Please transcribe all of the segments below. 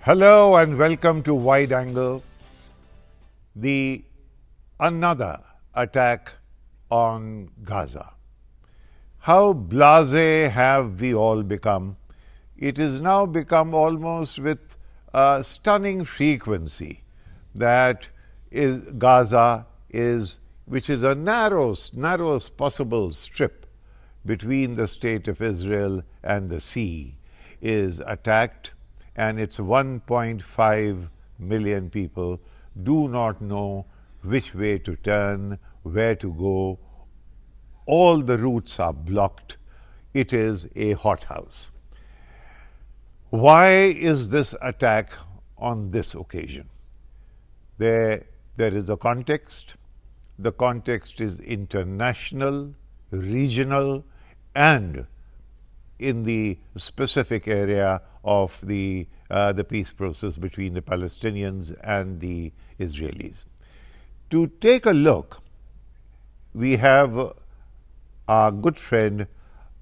Hello and welcome to Wide Angle. Another attack on Gaza. How blasé have we all become? It has now become almost with a stunning frequency that Gaza is, which is a narrowest possible strip between the state of Israel and the sea, is attacked, and its 1.5 million people do not know which way to turn, where to go. All the routes are blocked. It is a hothouse. Why is this attack on this occasion? There is a context. The context is international, regional, and in the specific area of the peace process between the Palestinians and the Israelis. To take a look, we have our good friend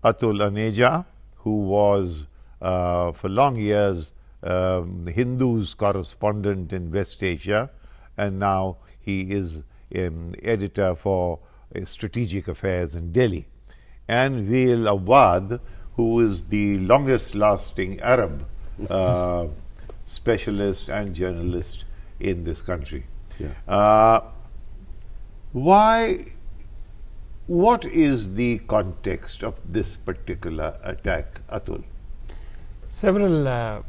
Atul Aneja, who was for long years Hindu's correspondent in West Asia, and now he is editor for strategic affairs in Delhi. And Awwad, who is the longest lasting Arab specialist and journalist in this country. Yeah. What is the context of this particular attack, Atul? Several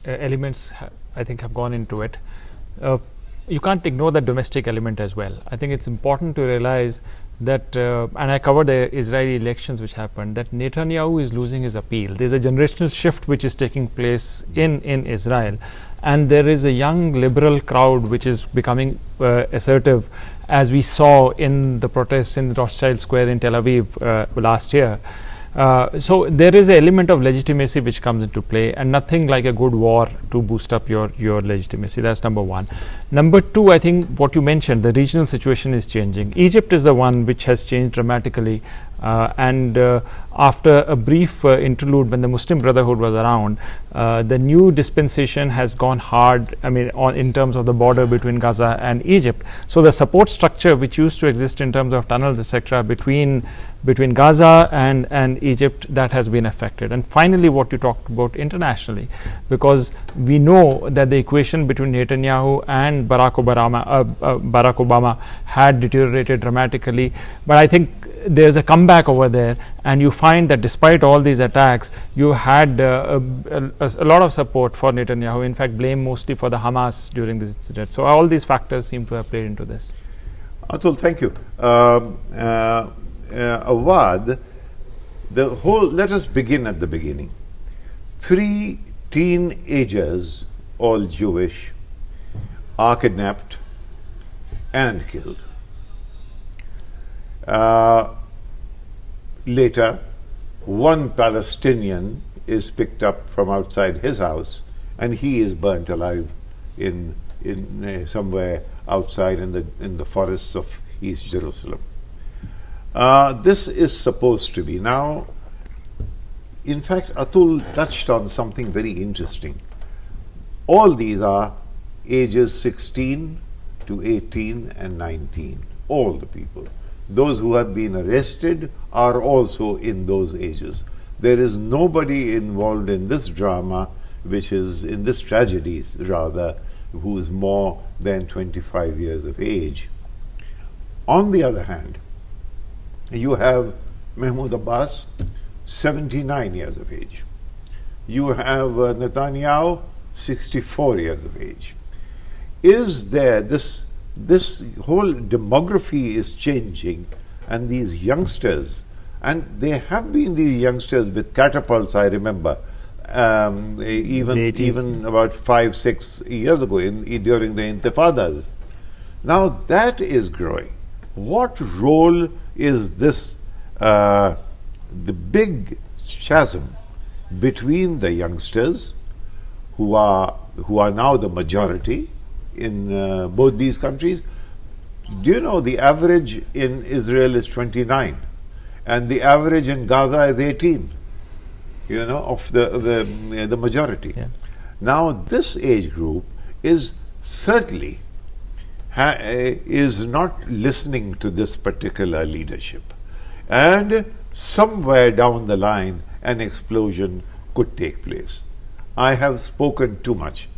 elements, I think, have gone into it. You can't ignore the domestic element as well. I think it's important to realize that, and I covered the Israeli elections which happened, that Netanyahu is losing his appeal. There's a generational shift which is taking place in Israel, and there is a young liberal crowd which is becoming assertive, as we saw in the protests in Rothschild Square in Tel Aviv last year. So there is an element of legitimacy which comes into play, and nothing like a good war to boost up your legitimacy. That's number one. Number two, I think what you mentioned, the regional situation is changing. Egypt is the one which has changed dramatically, and after a brief interlude when the Muslim Brotherhood was around, the new dispensation has gone hard, in terms of the border between Gaza and Egypt. So the support structure which used to exist in terms of tunnels, etc., between Gaza and Egypt, that has been affected. And finally, what you talked about internationally, because we know that the equation between Netanyahu and Barack Obama had deteriorated dramatically, but I think there's a comeback over there, and you find that despite all these attacks, you had a lot of support for Netanyahu, in fact blame mostly for the Hamas during this incident. So all these factors seem to have played into this. Atul, thank you. Awwad, let us begin at the beginning. 3 teenagers, all Jewish, are kidnapped and killed. Later, one Palestinian is picked up from outside his house, and he is burnt alive in somewhere outside in the forests of East Jerusalem. This is supposed to be now. In fact, Atul touched on something very interesting. All these are ages 16 to 18 and 19. All the people. Those who have been arrested are also in those ages. There is nobody involved in this drama, which is in this tragedy rather, who is more than 25 years of age. On the other hand, you have Mahmoud Abbas, 79 years of age. You have Netanyahu, 64 years of age. Is there this whole demography is changing, and these youngsters, and there have been these youngsters with catapults, I remember, even about 5-6 years ago during the Intifadas. Now that is growing. What role is this, the big chasm between the youngsters who are now the majority in both these countries? Do you know the average in Israel is 29 and the average in Gaza is 18, of the majority. Yeah. Now, this age group is certainly is not listening to this particular leadership. And somewhere down the line, an explosion could take place. I have spoken too much.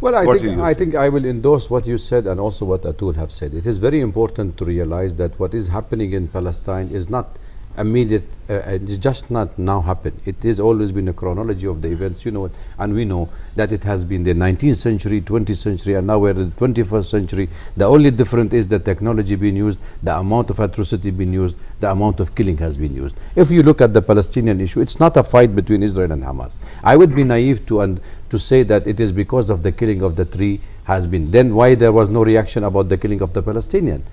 Well, I think I will endorse what you said and also what Atul have said. It is very important to realize that what is happening in Palestine is not immediate, it's just not now happened. It has always been a chronology of the events, you know, and we know that it has been the 19th century, 20th century, and now we're in the 21st century. The only difference is the technology being used, the amount of atrocity being used, the amount of killing has been used. If you look at the Palestinian issue, it's not a fight between Israel and Hamas. I would be naive to say that it is because of the killing of the three has been. Then why there was no reaction about the killing of the Palestinian?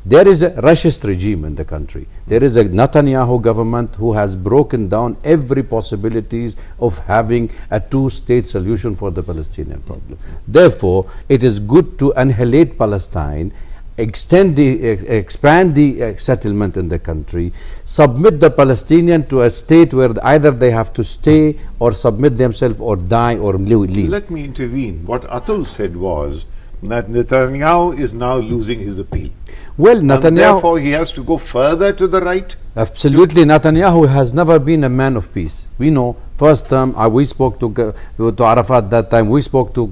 There is a racist regime in the country. There is a Netanyahu government who has broken down every possibilities of having a two-state solution for the Palestinian problem. Therefore, it is good to annihilate Palestine, expand the settlement in the country, submit the Palestinian to a state where either they have to stay or submit themselves or die or leave. Let me intervene. What Atul said was that Netanyahu is now losing his appeal. Well, Netanyahu, and therefore he has to go further to the right. Absolutely, Netanyahu has never been a man of peace. We know. First term, we spoke to Arafat that time. We spoke to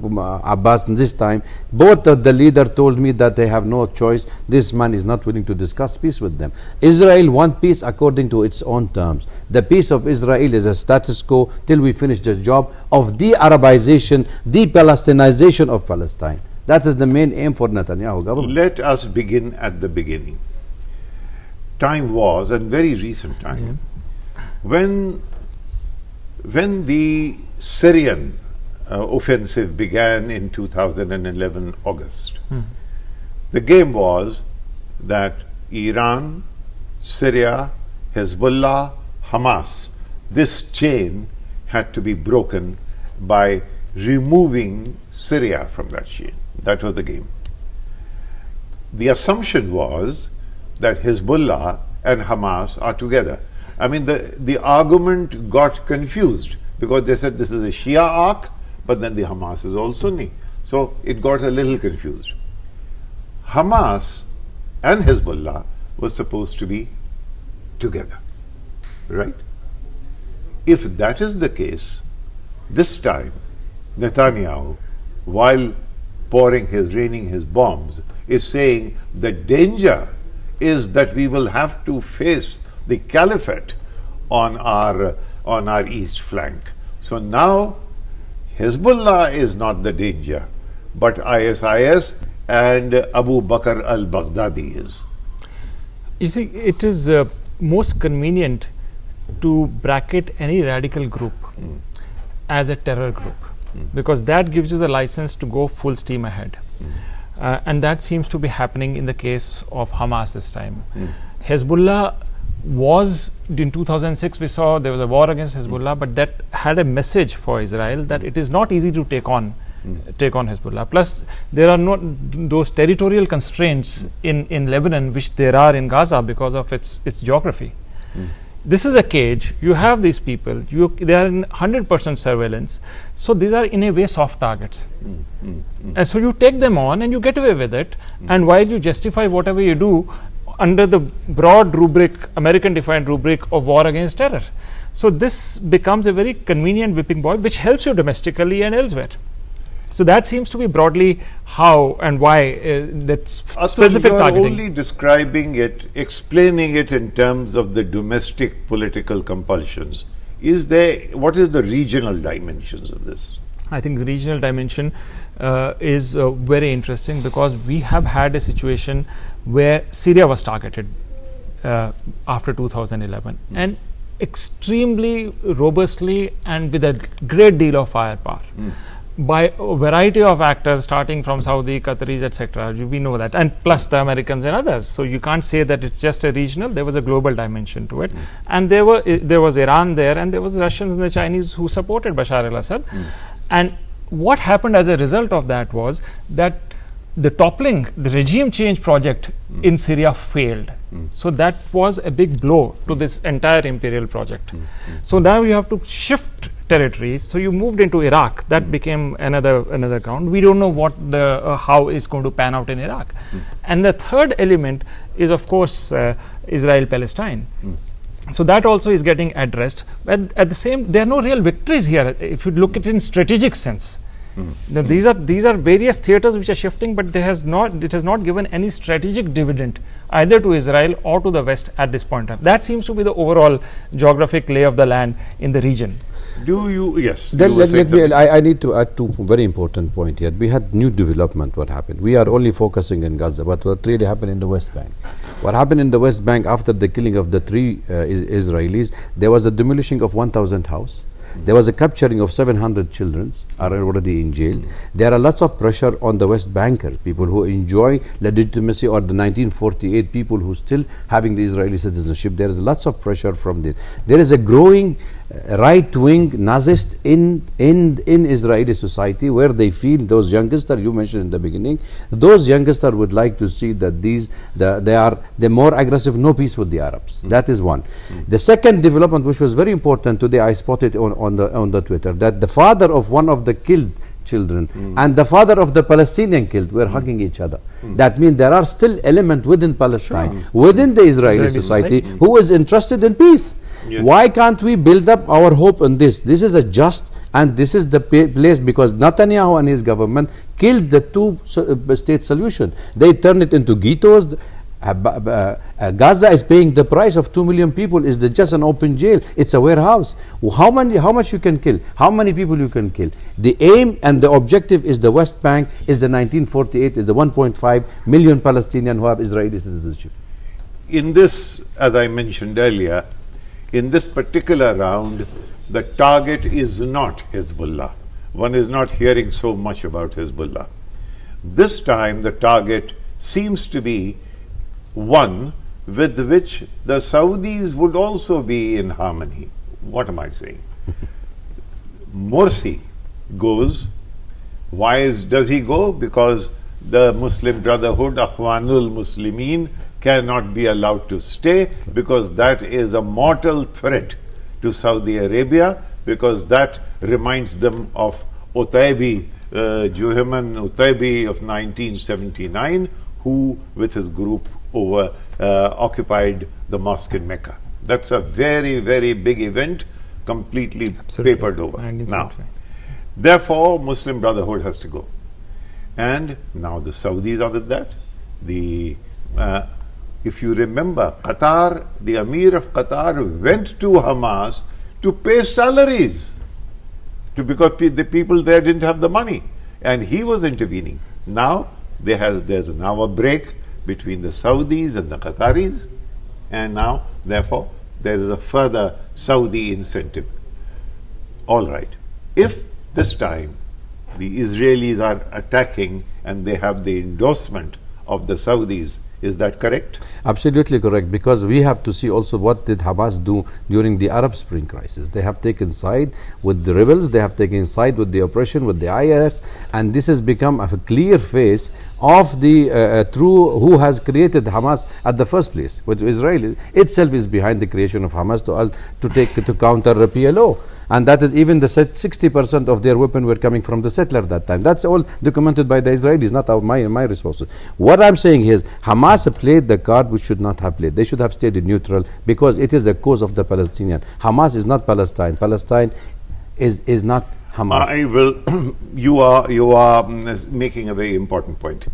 Abbas this time. Both of the leader told me that they have no choice. This man is not willing to discuss peace with them. Israel wants peace according to its own terms. The peace of Israel is a status quo till we finish the job of de-Arabization, de-Palestinization of Palestine. That is the main aim for Netanyahu government. Let us begin at the beginning. Time was, and very recent time, when the Syrian offensive began in 2011 August. The game was that Iran, Syria, Hezbollah, Hamas, this chain had to be broken by removing Syria from that chain. That was the game. The assumption was that Hezbollah and Hamas are together. I mean, the argument got confused because they said this is a Shia arc, but then the Hamas is all Sunni. So it got a little confused. Hamas and Hezbollah were supposed to be together, right? If that is the case, this time Netanyahu, while raining his bombs, is saying the danger is that we will have to face the caliphate on our east flank. So now Hezbollah is not the danger, but ISIS and Abu Bakr al-Baghdadi is. You see, it is most convenient to bracket any radical group as a terror group, because that gives you the license to go full steam ahead. And that seems to be happening in the case of Hamas this time. Hezbollah was, in 2006 we saw there was a war against Hezbollah, but that had a message for Israel that it is not easy to take on Hezbollah. Plus there are not those territorial constraints in Lebanon which there are in Gaza because of its geography. This is a cage. You have these people, they are in 100% surveillance, so these are in a way soft targets. And so you take them on and you get away with it, and while you justify whatever you do under the broad rubric, American defined rubric of war against terror. So this becomes a very convenient whipping boy which helps you domestically and elsewhere. So that seems to be broadly how and why that specific targeting. You are only describing it, explaining it in terms of the domestic political compulsions. What is the regional dimensions of this? I think the regional dimension is very interesting, because we have had a situation where Syria was targeted after 2011 and extremely robustly and with a great deal of firepower. By a variety of actors, starting from Saudi, Qataris, etc. We know that, and plus the Americans and others. So you can't say that it's just a regional. There was a global dimension to it, and there was Iran there, and there was Russians and the Chinese who supported Bashar al-Assad. And what happened as a result of that was that the regime change project in Syria failed. So that was a big blow to this entire imperial project. So now you have to shift territories. So you moved into Iraq. That became another ground. We don't know what the how it's going to pan out in Iraq. And the third element is, of course, Israel-Palestine. So that also is getting addressed. But at the same, there are no real victories here. If you look at it in strategic sense, now, these are various theaters which are shifting, but it has not given any strategic dividend either to Israel or to the West at this point in time. That seems to be the overall geographic lay of the land in the region. I need to add two very important points here. We had new development. What happened? We are only focusing in Gaza, but what really happened in the West Bank? What happened in the West Bank after the killing of the 3 Israelis? There was a demolishing of 1,000 houses. There was a capturing of 700 children are already in jail. There are lots of pressure on the West Bankers, people who enjoy legitimacy, or the 1948 people who still having the Israeli citizenship. There is lots of pressure from this. There is a growing right-wing Nazist in Israeli society, where they feel those youngsters you mentioned in the beginning, those youngsters would like to see that they're more aggressive, no peace with the Arabs. That is one. The second development, which was very important today, I spotted on the Twitter, that the father of one of the killed children and the father of the Palestinian killed were hugging each other. That means there are still elements within Palestine, within the Israeli society, who is interested in peace. Why can't we build up our hope on this? This is a just, and this is the place, because Netanyahu and his government killed the two-state solution. They turned it into ghettos. Gaza is paying the price of 2 million people. Is just an open jail? It's a warehouse. How much you can kill? How many people you can kill? The aim and the objective is the West Bank, is the 1948, is the 1.5 million Palestinians who have Israeli citizenship. In this, as I mentioned earlier, in this particular round, the target is not Hezbollah. One is not hearing so much about Hezbollah. This time the target seems to be one with which the Saudis would also be in harmony. What am I saying? Morsi goes. Why does he go? Because the Muslim Brotherhood, Akhwanul Muslimin, cannot be allowed to stay, because that is a mortal threat to Saudi Arabia, because that reminds them of Utaibi, Juhayman Utaibi of 1979, who with his group occupied the mosque in Mecca. That's a very, very big event, completely papered over. Now, therefore, Muslim Brotherhood has to go. And now the Saudis are with that. If you remember, Qatar, the Amir of Qatar went to Hamas to pay salaries, because the people there didn't have the money, and he was intervening. Now there's now a break between the Saudis and the Qataris, and now therefore there is a further Saudi incentive. All right, if this time the Israelis are attacking and they have the endorsement of the Saudis, is that correct? Absolutely correct, because we have to see also what did Hamas do during the Arab Spring crisis. They have taken side with the rebels, they have taken side with the oppression, with the IS, and this has become a clear face of the who has created Hamas at the first place, which Israel itself is behind the creation of Hamas to counter the PLO. And that is even the 60% of their weapons were coming from the settler at that time. That's all documented by the Israelis, not my resources. What I'm saying is, Hamas played the card which should not have played. They should have stayed neutral, because it is a cause of the Palestinian. Hamas is not Palestine. Palestine is not Hamas. You are making a very important point.